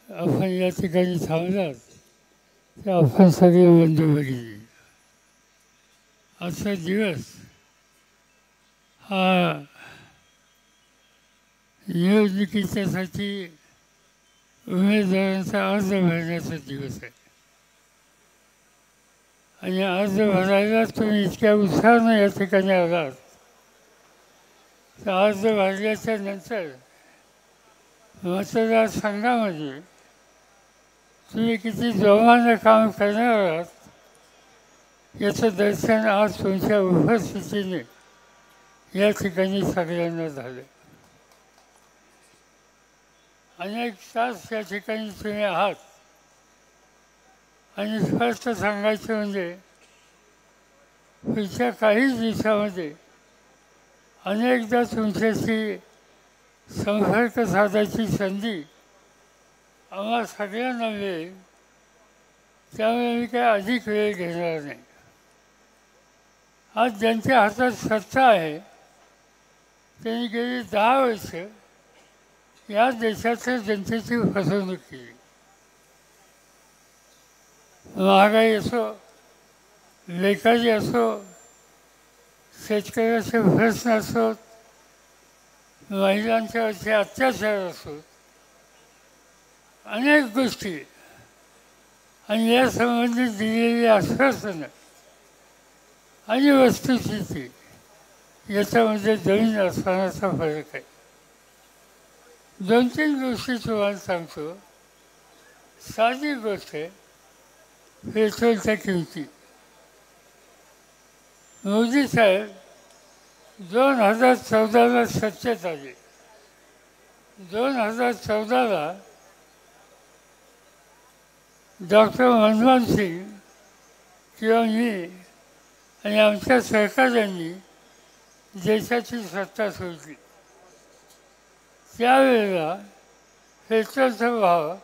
आपण या ठिकाणी थांबलात ते आपण सगळे बंधू भगिनी. आजचा दिवस हा निवडणुकीच्यासाठी उमेदवारांचा अर्ज भरण्याचा दिवस आहे. आणि अर्ज भरायला तुम्ही इतक्या उत्साहानं या ठिकाणी आलात तर अर्ज भरल्याच्या नंतर मतदारसंघामध्ये तुम्ही किती जोमानं काम करणार आहात याचं दर्शन आज तुमच्या उपस्थितीने या ठिकाणी सगळ्यांना झालं. अनेक तास या ठिकाणी तुम्ही आहात आणि स्पष्ट सांगायचं म्हणजे पुढच्या काही दिवसामध्ये अनेकदा तुमच्याशी संपर्क साधायची संधी आम्हा सगळ्यांना मिळेल. त्यामुळे मी काय अधिक वेळ घेणार नाही. आज ज्यांच्या हातात सत्ता आहे त्यांनी गेली 10 वर्ष या देशाच्या जनतेची फसवणूक केली. महागाई असो, बेकारी असो, शेतकऱ्याचे प्रश्न असोत, महिलांच्यावरचे अत्याचार असोत, अनेक गोष्टी आणि यासंबंधित दिलेली आश्वासनं आणि वस्तुस्थिती याच्यामध्ये जमीन आसमानाचा फरक आहे. 2-3 गोष्टी तुम्हाला सांगतो. साधी गोष्ट आहे, पेट्रोलच्या किमती. मोदी साहेब 2014ला सत्तेत आले. 2014ला डॉक्टर मनमोहन सिंग किंवा मी आणि आमच्या सरकारांनी देशाची सत्ता सोडली. त्यावेळेला पेट्रोलचा भाव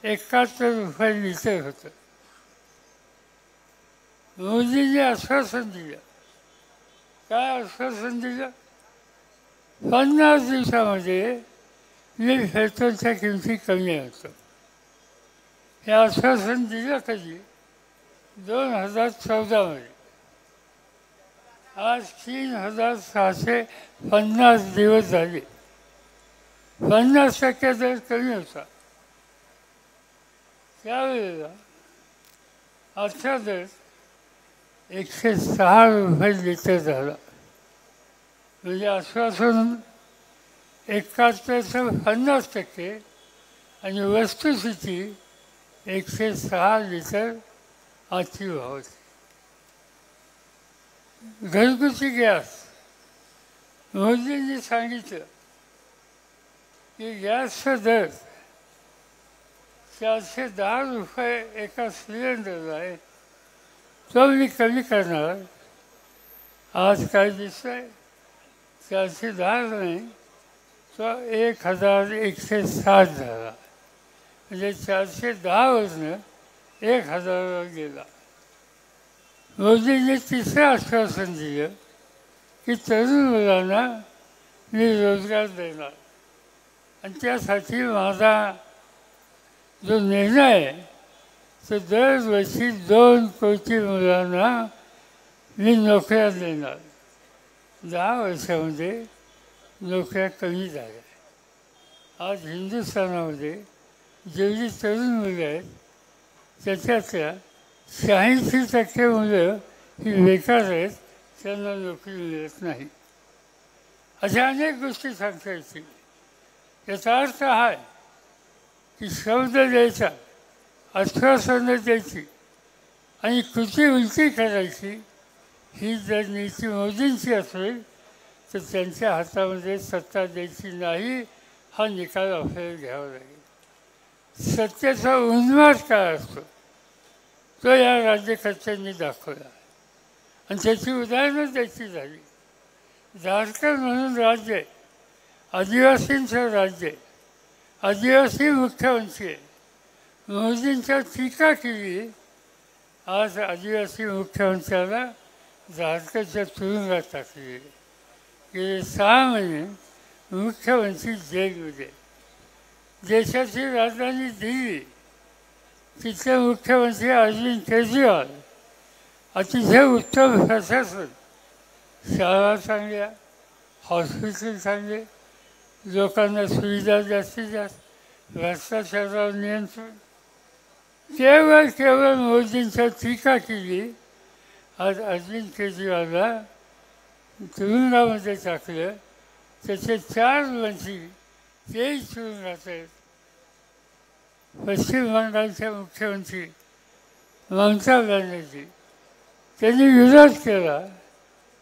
71 रुपये लिटर होतं. मोदींनी आश्वासन दिलं. काय आश्वासन दिलं? 50 दिवसामध्ये मी पेट्रोलच्या किमती कमी होतो. हे आश्वासन दिलं कधी? 2014मध्ये. आज 3650 दिवस झाले. 50% दर कमी होता. त्यावेळेला आजचा दर 106 रुपये लिटर झाला. म्हणजे आश्वासन 71चं 50% आणि वस्तुस्थिती 106 लिटर आजची भाव होती. घरगुती गॅस मोदींनी सांगितलं की गॅसचा दर 410 रुपये एका सिलेंडरला आहे, तो मी कमी करणार. आज काय दिसतंय? 410 नाही, तो 1160 झाला. म्हणजे 410 वरनं 1000वर गेला. मोदींनी तिसरं आश्वासन दिलं की तरुण मुलांना मी रोजगार देणार. आणि त्यासाठी माझा जो निर्णय आहे तो दरवर्षी 2 कोटी मुलांना मी नोकऱ्या देणार. 10 वर्षामध्ये नोकऱ्या कमी झाल्या. आज हिंदुस्थानामध्ये जेवढी तरुण मुलं आहेत त्याच्यातल्या 86% मुलं ही बेकार आहेत, त्यांना नोकरी मिळत नाही. अशा अनेक गोष्टी सांगता येतील. याचा अर्थ हा आहे की शब्द द्यायचा, आश्वासनं द्यायची आणि कृती उलटी करायची ही जर नीती मोदींची असेल तर त्यांच्या हातामध्ये सत्ता द्यायची नाही, हा निकाल आपल्याला घ्यावा लागेल. सत्तेचा उन्माद काय असतो तो या राज्यकर्त्यांनी दाखवला आणि त्याची उदाहरणं द्यायची झाली. झारखंड म्हणून राज्य आहे, आदिवासींचं राज्य आहे, आदिवासी मुख्यमंत्री आहे. मोदींच्या टीका केली. आज आदिवासी मुख्यमंत्र्याला झारखंडच्या तुरुंगात टाकले. गेले 6 महिने मुख्यमंत्री जेलमध्ये. देशाची राजधानी दिल्ली, तिथले मुख्यमंत्री अरविंद केजरीवाल, अतिशय उत्तम प्रशासन, शाळा चांगल्या, हॉस्पिटल चांगले, लोकांना सुविधा जास्तीत जास्त, भ्रष्टाचारावर नियंत्रण. केवळ मोदींच्या टीका केली. आज अरविंद केजरीवालला तुरुंगामध्ये टाकलं. त्याचे 4 मंत्री तेही तुरुंगात आहेत. पश्चिम बंगालच्या मुख्यमंत्री ममता बॅनर्जी, त्यांनी विरोध केला.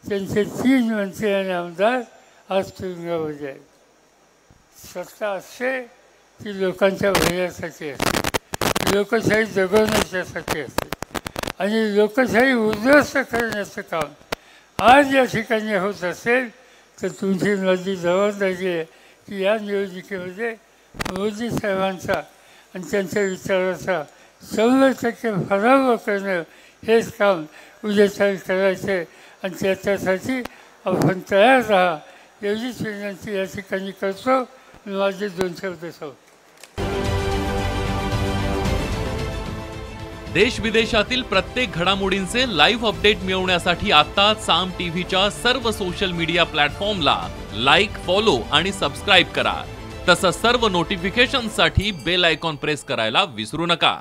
त्यांचे 3 मंत्री आणि आमदार आज तुरुंगामध्ये आहेत. सत्ता असते ती लोकांच्या भल्यासाठी असते, लोकशाही जगवण्यासाठी असते आणि लोकशाही उद्ध्वस्त करण्याचं काम आज या ठिकाणी होत असेल तर तुमची माझी जबाबदारी आहे की या निवडणुकीमध्ये मोदी साहेबांचा आणि त्यांच्या विचाराचा 100% पराभव करणं हेच काम उद्या करायचं आहे. आणि त्याच्यासाठी आपण तयार राहा एवढीच विनंती या ठिकाणी करतो. माझे 2 शब्द सांगतो. देश विदेशातील प्रत्येक घडामोडींचे लाईव्ह अपडेट मिळवण्यासाठी आता साम टीव्हीच्या सर्व सोशल मीडिया प्लॅटफॉर्मला लाईक, फॉलो आणि सबस्क्राईब करा. तसंच सर्व नोटिफिकेशनसाठी बेल आयकॉन प्रेस करायला विसरू नका.